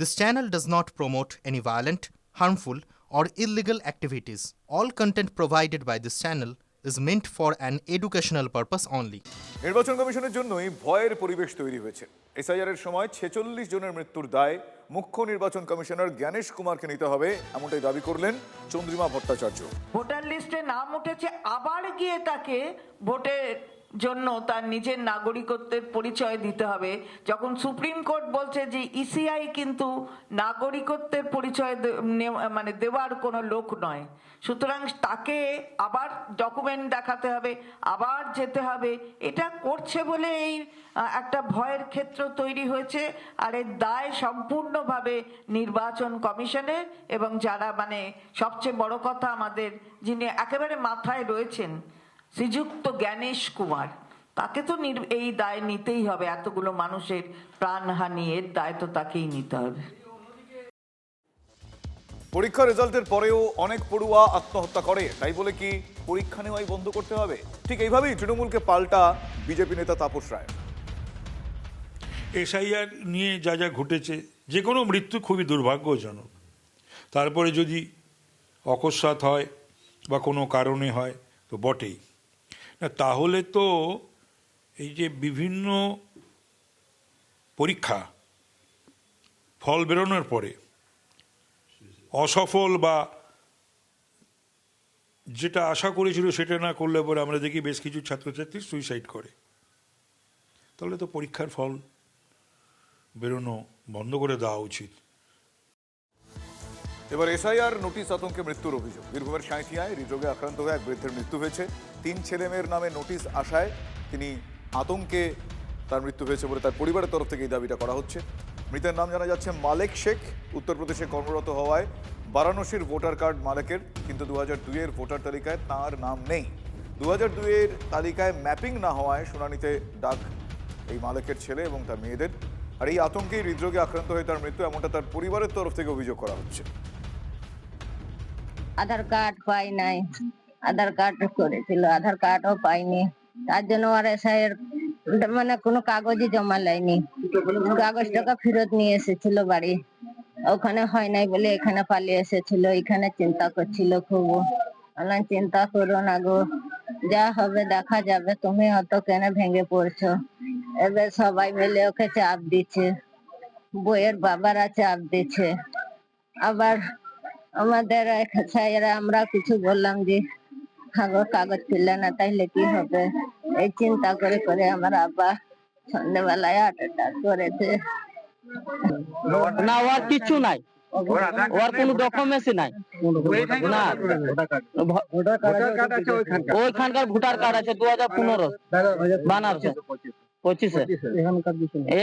This channel does not promote any violent, harmful, or illegal activities. All content provided by this channel is meant for an educational purpose only. নির্বাচন কমিশনের জন্যই ভয়ের পরিবেশ তৈরি হয়েছে। SIR এর সময় 46 জনের মৃত্যুর দায় মুখ্য নির্বাচন কমিশনার জ্ঞানেশ কুমারকে নিতে হবে, এমনটাই দাবি করলেন চন্দ্রিমা ভট্টাচার্য। ভোটার লিস্টে নাম উঠেছে, আবার গিয়ে তাকে ভোটের জন্য তার নিজের নাগরিকত্বের পরিচয় দিতে হবে, যখন সুপ্রিম কোর্ট বলছে যে ইসিআই কিন্তু নাগরিকত্বের পরিচয় মানে দেওয়ার কোনো লোক নয়, সুতরাং তাকে আবার ডকুমেন্ট দেখাতে হবে, আবার যেতে হবে। এটা করছে বলে এই একটা ভয়ের ক্ষেত্র তৈরি হয়েছে। আর এর দায় সম্পূর্ণভাবে নির্বাচন কমিশনের, এবং যারা মানে সবচেয়ে বড় কথা আমাদের যিনি একেবারে মাথায় রয়েছেন শ্রীযুক্ত জ্ঞানেশ কুমার, তাকে তো এই দায় নিতেই হবে। এতগুলো মানুষের প্রাণহানি, এর দায় তো তাকেই নিতে হবে। পরীক্ষা রেজাল্টের পরেও অনেক পড়ুয়া আত্মহত্যা করে, তাই বলে কি পরীক্ষা নেওয়াই বন্ধ করতে হবে? ঠিক এইভাবেই তৃণমূলকে পাল্টা বিজেপি নেতা তাপস রায়। এসআইআর নিয়ে যা যা ঘটেছে, যে কোনো মৃত্যু খুবই দুর্ভাগ্যজনক। তারপরে যদি অকস্মাৎ হয় বা কোনো কারণে হয় তো বটেই না, তাহলে তো এই যে বিভিন্ন পরীক্ষা ফল বেরোনোর পরে অসফল বা যেটা আশা করেছিল সেটা না করলে পরে আমরা দেখি বেশ কিছু ছাত্রছাত্রী সুইসাইড করে, তাহলে তো পরীক্ষার ফল বেরোনো বন্ধ করে দেওয়া উচিত। এবার এসআইআর নোটিশ আতঙ্কে মৃত্যুর অভিযোগ। বীরভূমের সাঁইথিয়ায় হৃদরোগে আক্রান্ত হয়ে এক বৃদ্ধের মৃত্যু হয়েছে। 3 ছেলেমেয়ের নামে নোটিশ আসায় তিনি আতঙ্কে তার মৃত্যু হয়েছে বলে তার পরিবারের তরফ থেকে এই দাবিটা করা হচ্ছে। মৃতের নাম জানা যাচ্ছে মালেক শেখ। উত্তরপ্রদেশে কর্মরত হওয়ায় বারাণসীর ভোটার কার্ড মালেকের, কিন্তু 2002-এর ভোটার তালিকায় তাঁর নাম নেই। 2002-এর তালিকায় ম্যাপিং না হওয়ায় শুনানিতে ডাক এই মালেকের ছেলে এবং তার মেয়েদের। আর এই আতঙ্কেই হৃদরোগে আক্রান্ত হয়ে তার মৃত্যু, এমনটা তার পরিবারের তরফ থেকে অভিযোগ করা হচ্ছে। আধার কার্ড পাই নাই, আধার কার্ড করেছিল, আধার কার্ডও পাইনি, তার জন্য আর এসআইয়ের মানে কোনো কাগজই জমা লাইনি। কাগজ টাকা ফেরত নিয়ে এসেছিল বাড়ি, ওখানে হয় নাই বলে এখানে পালিয়ে এসেছিল। এখানে চিন্তা করছিল খুব, অনেক চিন্তা করো না গো, যা হবে দেখা যাবে, তুমি অত কেন ভেঙে পড়ছো। এবার সবাই মিলে ওকে চাপ দিচ্ছে, বইয়ের বাবারা চাপ দিচ্ছে, আবার আমাদের আমরা কিছু বললাম যে কাগজ ফেললে না তাইলে কি হবে। এই চিন্তা করে করে আমার আব্বা সন্ধ্যেবেলায় হার্ট অ্যাটাক করেছে। না, ওর কিছু নাই, ওর কোনো ডকুমেন্টস নাই। না, ওইখানকার ভোটার কার্ড আছে 2015 বানারসে 25-এ,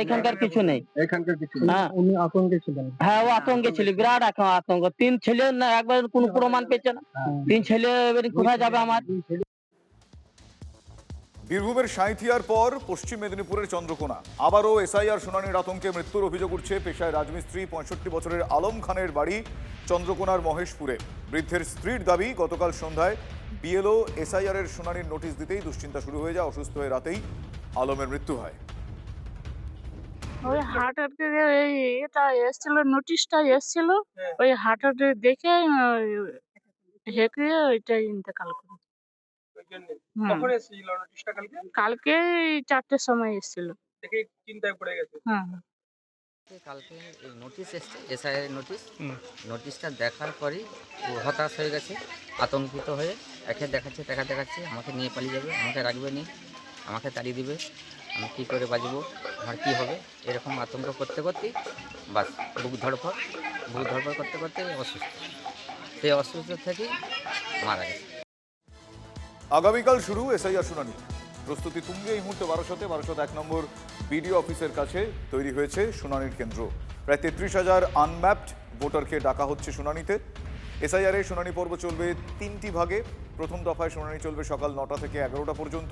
এখানকার কিছু নেই। উনি আতঙ্কে ছিলেন। হ্যাঁ, ও আতঙ্কে ছিল, বিরাট আতঙ্ক। 3 ছেলে না, একবার কোনো প্রমাণ পেয়েছে না। 3 ছেলে এবার কোথায় যাবে আমার? বীরভূমের সাঁইথিয়ার পর পশ্চিম মেদিনীপুরের চন্দ্রকোনা আবারও এসআইআর শুনানির আতঙ্কে মৃত্যুর অভিযোগ উঠছে পেশায় রাজমিস্ত্রি 65 বছরের আলম খানের বাড়ি চন্দ্রকোনার মহেশপুরে। বৃদ্ধের স্ত্রীর দাবি, গতকাল সন্ধ্যায় বিএলও এসআইআর এর শুনানির নোটিশ দিতেই দুশ্চিন্তা শুরু হয়ে যায়। অসুস্থ হয়ে রাতেই আলমের মৃত্যু হয়। ওই হার্ট অ্যাটাকে এটা এসেছিল, নোটিশটা এসেছিল, ওই হার্ট অ্যাটাক দেখে হেঁকে ওইটাই ইন্তেকাল করে। কালকে 4টের সময় এসেছিল। হ্যাঁ, কালকে নোটিশ এসছে, এসআইআর নোটিশ। নোটিশটা দেখার পরই ও হতাশ হয়ে গেছে, আতঙ্কিত হয়ে একে দেখাচ্ছে আমাকে নিয়ে পালিয়ে যাবে, আমাকে রাখবে নি, আমাকে তাড়িয়ে দিবে, আমি কী করে বাঁচবো, আমার কী হবে, এরকম আতঙ্ক করতে করতেই বাস বুক ধড়ফড় করতে করতে অসুস্থ, সেই অসুস্থ থেকেই মারা গেছে। আগামীকাল শুরু এসআইআর শুনানি। প্রস্তুতি তুঙ্গে এই মুহূর্তে বারাসত 1 নম্বর বিডিও অফিসের কাছে তৈরি হয়েছে শুনানির কেন্দ্র। প্রায় 33,000 আনম্যাপড ভোটারকে ডাকা হচ্ছে শুনানিতে। এসআইআর এর শুনানি পর্ব চলবে 3টি ভাগে। প্রথম দফায় শুনানি চলবে সকাল 9টা থেকে 11টা পর্যন্ত,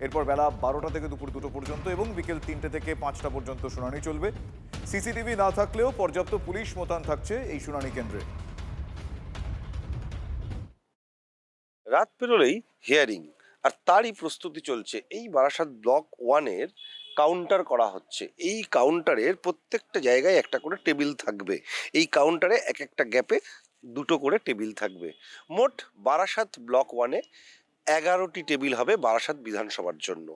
এরপর বেলা 12টা থেকে দুপুর 2টো পর্যন্ত এবং বিকেল 3টে থেকে 5টা পর্যন্ত শুনানি চলবে। সিসিটিভি না থাকলেও পর্যাপ্ত পুলিশ মোতায়েন থাকছে এই শুনানি কেন্দ্রে। রাত পেরোলেই হিয়ারিং, আর তারই প্রস্তুতি চলছে এই বারাসাত ব্লক 1-এর কাউন্টার করা হচ্ছে। এই কাউন্টারের প্রত্যেকটা জায়গায় একটা করে টেবিল থাকবে। এই কাউন্টারে এক একটা গ্যাপে 2টো করে টেবিল থাকবে। মোট বারাসাত ব্লক 1-এ 11টি টেবিল হবে বারাসাত বিধানসভার জন্য।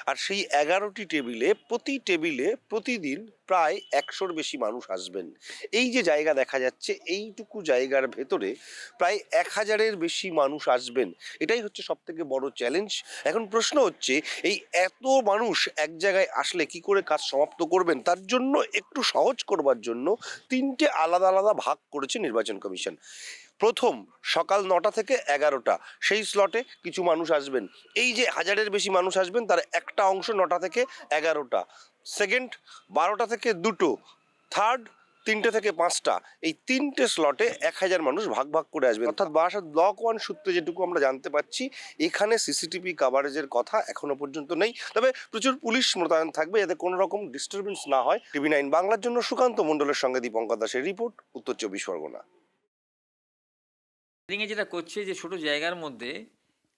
আর সেই 11টি টেবিলে প্রতি টেবিলে প্রতিদিন প্রায় 100-র বেশি মানুষ আসবেন। এই যে জায়গা দেখা যাচ্ছে, এইটুকু জায়গার ভেতরে প্রায় 1000-এর বেশি মানুষ আসবেন। এটাই হচ্ছে সব থেকে বড় চ্যালেঞ্জ। এখন প্রশ্ন হচ্ছে, এই এত মানুষ এক জায়গায় আসলে কি করে কাজ সমাপ্ত করবেন? তার জন্য একটু সহজ করবার জন্য 3টে আলাদা আলাদা ভাগ করেছে নির্বাচন কমিশন। প্রথম সকাল 9টা থেকে 11টা, সেই স্লটে কিছু মানুষ আসবেন। এই যে 1000-এর বেশি মানুষ আসবেন তার একটা অংশ 9টা থেকে 11টা, সেকেন্ড 12টা থেকে 2টো, থার্ড 3টে থেকে 5টা। এই 3টে স্লটে 1000 মানুষ ভাগ ভাগ করে আসবেন। অর্থাৎ বারাসাত ব্লক 1 সূত্রে যেটুকু আমরা জানতে পারছি, এখানে সিসিটিভি কাভারেজের কথা এখনো পর্যন্ত নেই। তবে প্রচুর পুলিশ মোতায়েন থাকবে যাতে কোনো রকম ডিস্টারবেন্স না হয়। TV9 বাংলার জন্য সুকান্ত মণ্ডলের সঙ্গে দীপঙ্কর দাসের রিপোর্ট, উত্তর 24 পরগনা। যেটা করছে যে ছোট জায়গার মধ্যে,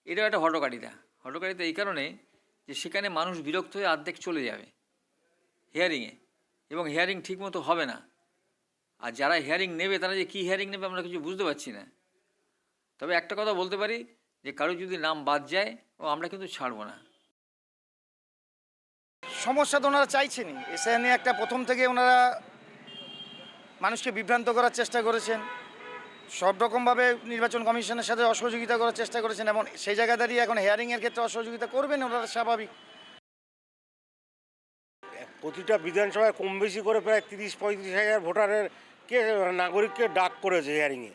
এটাও একটা হটকারিতা এই কারণে যে সেখানে মানুষ বিরক্ত হয়ে অর্ধেক চলে যাবে হিয়ারিংয়ে, এবং হিয়ারিং ঠিকমতো হবে না। আর যারা হিয়ারিং নেবে তারা যে কী হিয়ারিং নেবে আমরা কিছু বুঝতে পারছি না। তবে একটা কথা বলতে পারি যে কারো যদি নাম বাদ যায়, আমরা কিন্তু ছাড়বো না। সমস্যা তো ওনারা চাইছেনই, এসআই নিয়ে একটা প্রথম থেকে ওনারা মানুষকে বিভ্রান্ত করার চেষ্টা করেছেন, সব রকমভাবে নির্বাচন কমিশনের সাথে অসহযোগিতা করার চেষ্টা করেছেন, এবং সেই জায়গা দাঁড়িয়ে এখন হিয়ারিংয়ের ক্ষেত্রে অসহযোগিতা করবেন ওনারা, স্বাভাবিক। প্রতিটা বিধানসভায় কম বেশি করে প্রায় 30-35 হাজার ভোটারের নাগরিককে ডাক করেছে হিয়ারিংয়ে।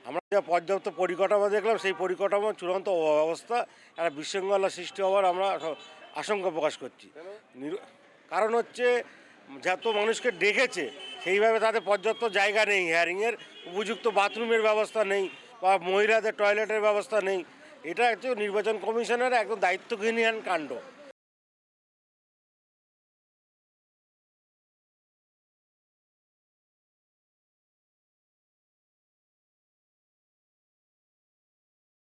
আমরা যা পর্যাপ্ত পরিকাঠামো দেখলাম, সেই পরিকাঠামো চূড়ান্ত অবস্থা, একটা বিশৃঙ্খলা সৃষ্টি হওয়ার আমরা আশঙ্কা প্রকাশ করছি। কারণ হচ্ছে যত মানুষকে ডেকেছে সেইভাবে তাদের পর্যাপ্ত জায়গা নেই, হিয়ারিংয়ের উপযুক্ত বাথরুমের ব্যবস্থা নেই বা মহিলাদের টয়লেটের ব্যবস্থা নেই। এটা হচ্ছে নির্বাচন কমিশনের একদম দায়িত্বহীন কাণ্ড।